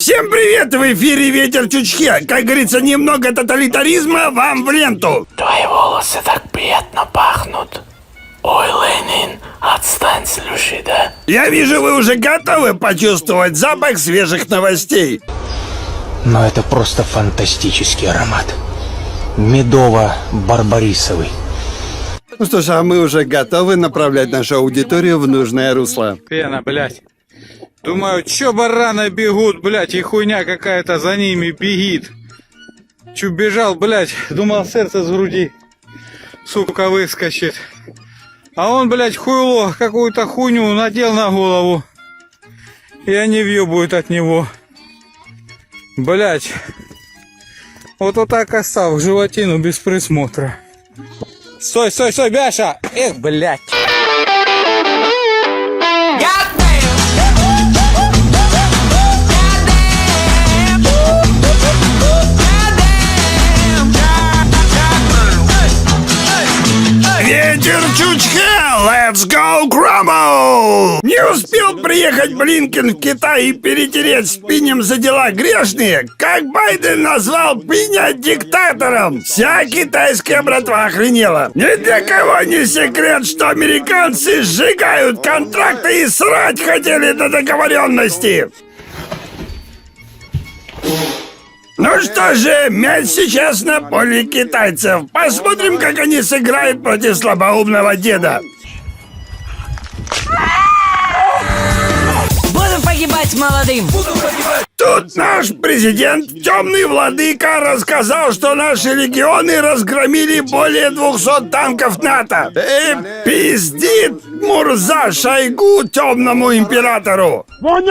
Всем привет! В эфире Ветер Чучхе. Как говорится, немного тоталитаризма вам в ленту. Твои волосы так приятно пахнут. Ой, Ленин, отстань с Люшей, да? Я вижу, вы уже готовы почувствовать запах свежих новостей. Но это просто фантастический аромат. Медово-барбарисовый. Ну что ж, а мы уже готовы направлять нашу аудиторию в нужное русло. Пена, блядь. Думаю, чё бараны бегут, блядь, и хуйня какая-то за ними бегит. Чё бежал, блядь, думал, сердце с груди, сука, выскочит. А он, блядь, хуйло, какую-то хуйню надел на голову. И они въебывают от него. Блядь. Вот так оставь животину без присмотра. Стой, стой, стой, Бяша! Эх, блядь. Ветер Чучхе, let's go crumble! Не успел приехать Блинкен в Китай и перетереть с Пинем за дела грешные, как Байден назвал Пиня диктатором. Вся китайская братва охренела. Ни для кого не секрет, что американцы сжигают контракты и срать хотели на договоренности. Ну что же, мяч сейчас на поле китайцев. Посмотрим, как они сыграют против слабоумного деда. Буду погибать молодым. Тут наш президент, темный владыка, рассказал, что наши легионы разгромили более 200 танков НАТО. Пиздит Мурза Шойгу темному императору. Ну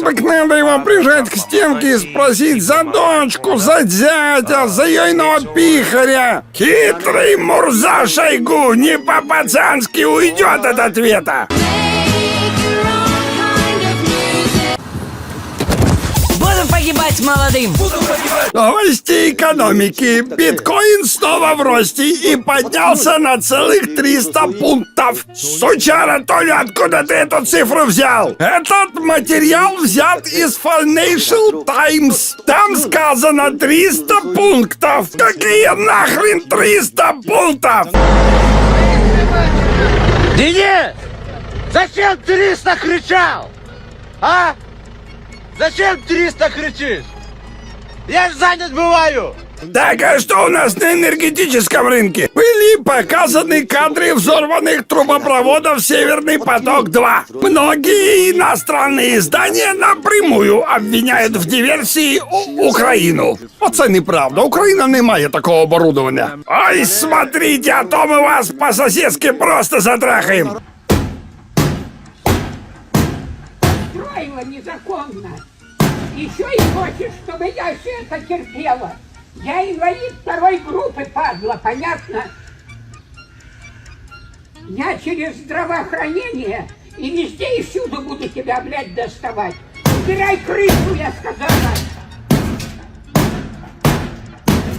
так надо его прижать к стенке и спросить за дочку, за зятя, за ейного пихаря. Хитрый Мурза Шойгу не по-пацански уйдет от ответа. Буду погибать молодым. Новости экономики. Биткоин снова в росте и поднялся на целых 300 пунктов. Сучара, Толя, откуда ты эту цифру взял? Этот материал взят из Financial Times. Там сказано 300 пунктов. Какие нахрен 300 пунктов? Денис! Зачем 300 кричал? А? Зачем 300 кричишь? Я ж занят бываю! Так, а что у нас на энергетическом рынке? Были показаны кадры взорванных трубопроводов «Северный поток-2». Многие иностранные издания напрямую обвиняют в диверсии Украину. Пацаны, правда, Украина не має такого оборудования. Ой, смотрите, а то мы вас по-соседски просто затрахаем. Строила незаконно. Еще и хочешь, чтобы я все это терпела. Я инвалид второй группы, падла, понятно? Я через здравоохранение и везде и всюду буду тебя, блядь, доставать. Убирай крышу, я сказала.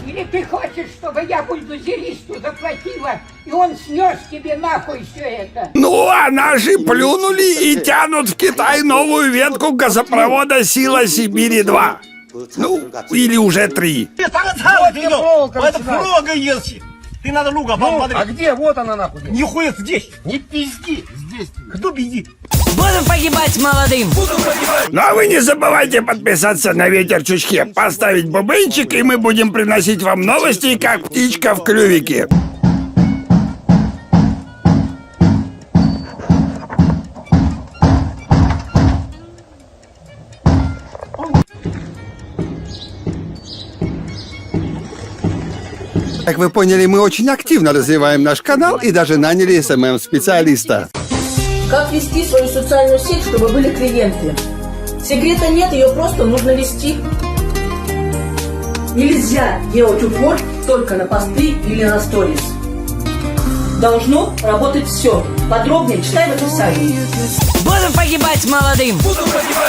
Или ты хочешь, чтобы я бульдозеристу заплатила, и он снес тебе нахуй все это? Ну, а наши плюнули и тянут в Китай новую ветку газопровода «Сила Сибири-2». Ну, или уже 3. Это проволока есть! Ты надо луга посмотреть. А где? Вот она нахуй. Нихуя здесь! Не пизди! Здесь! Кто пиздит? Буду погибать молодым. Ну а вы не забывайте подписаться на Ветер Чучхе, поставить бубенчик, и мы будем приносить вам новости, как птичка в клювике. Как вы поняли, мы очень активно развиваем наш канал и даже наняли СММ-специалиста. Как вести свою социальную сеть, чтобы были клиенты? Секрета нет, ее просто нужно вести. Нельзя делать упор только на посты или на сторис. Должно работать все. Подробнее читай в описании. Буду погибать молодым.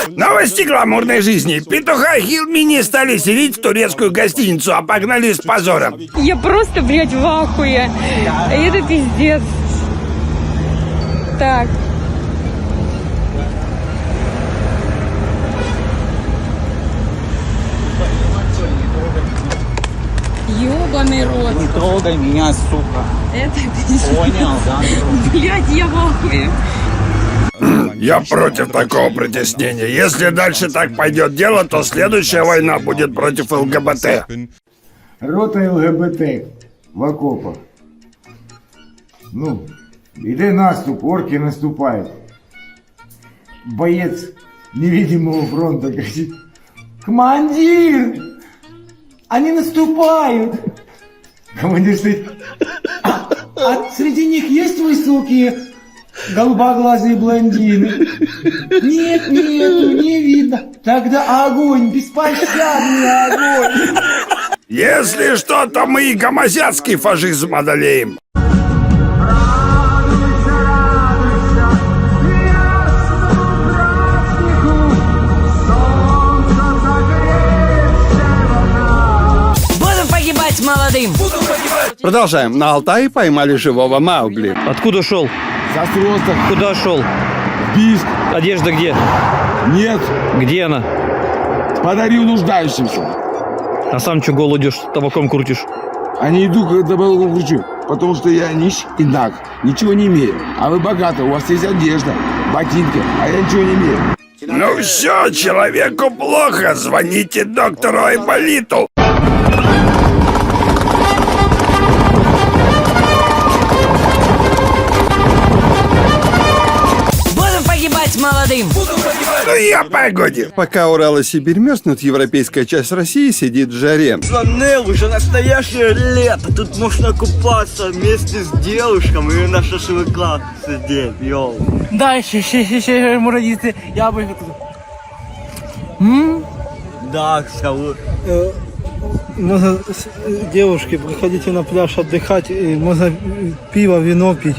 Новости гламурной жизни. Петуха Хилмини стали селить в турецкую гостиницу, а погнали с позором. Я просто, блядь, в ахуе. Это пиздец. Так. ебаный рот. Не трогай меня, сука. Это пиздец. Понял, да? Блядь, я в ахуе. Я против такого притеснения. Если дальше так пойдет дело, то следующая война будет против ЛГБТ. Рота ЛГБТ в окопах. Ну, іде наступ, орки наступають. Боец невидимого фронта кричит: «Командир! Они наступают!» Командир стоит: а среди них есть высокие голубоглазые блондины? Нет, нету, не видно. Тогда огонь, беспощадный огонь. Если что, то мы и гомозятский фашизм одолеем. Будем погибать молодым. Продолжаем. На Алтае поймали живого Маугли. Откуда шел? С Остросток, Куда шел? Бийск. Одежда где? Нет, Где она? подарил нуждающимся. А сам что гол идешь, табаком крутишь? А не иду, когда балкон кручу, потому что я нищ и наг, ничего не имею. А вы богаты, у вас есть одежда, ботинки, а я ничего не имею. Ну все, человеку плохо. Звоните доктору Айболиту. Будем погибать молодым. Ну я погоди. Пока Урал и Сибирь мерзнут, европейская часть России сидит в жаре. Слонел, уже настоящее лето. Тут можно купаться вместе с девушками и на шашлыках сидеть, йоу. Да, еще ему родители. Я бы... Да, скажу. Можно девушки, приходите на пляж отдыхать, и можно пиво, вино пить.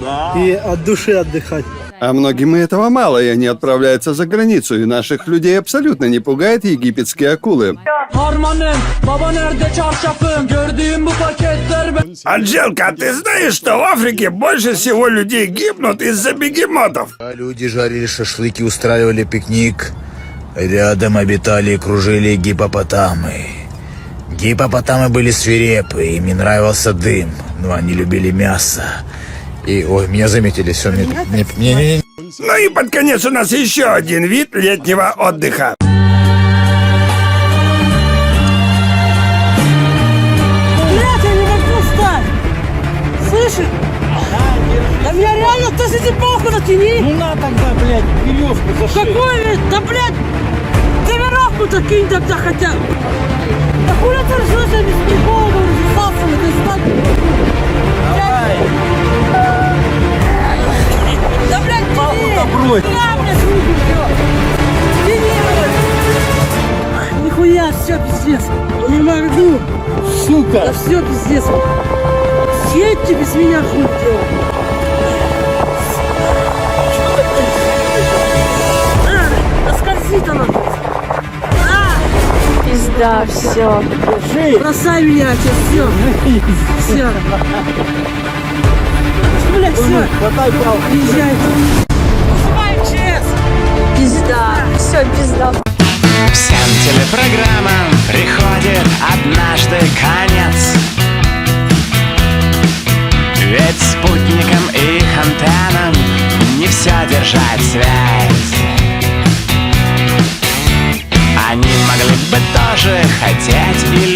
Да. И от души отдыхать. А многим и этого мало, и они отправляются за границу, и наших людей абсолютно не пугают египетские акулы. Анжелка, а ты знаешь, что в Африке больше всего людей гибнут из-за бегемотов? Люди жарили шашлыки, устраивали пикник. Рядом обитали и кружили гиппопотамы. Гиппопотамы были свирепы, им не нравился дым, но они любили мясо. И, ой, меня заметили, все, мне. Ну и под конец у нас еще один вид летнего отдыха. Блядь, я не могу встать! Слышишь? Да меня реально, ты с этим палку натяни! Ну на тогда, блядь, веревку за шею. Какой, да блядь! Ты веревку-то кинь тогда хотя бы! Да хули ты решился без прикола, засасывай, ты спать! Давай. Да блядь, тяни! Палку-то брось. Да, блядь, руки, всё! Тяни, блядь! Нихуя, все пиздец! Не могу! Сука! Да все пиздец! Съедьте без меня хуй делать! Да скользит она! Пизда, все. Бросай меня, все! Все! Блядь, все! Хватай палку. Приезжайте! Называй ЧС! Пизда, все, пизда. Всем телепрограммам приходит однажды конец. Ведь спутникам и их антеннам не все держать связь. Они могли бы тоже хотеть или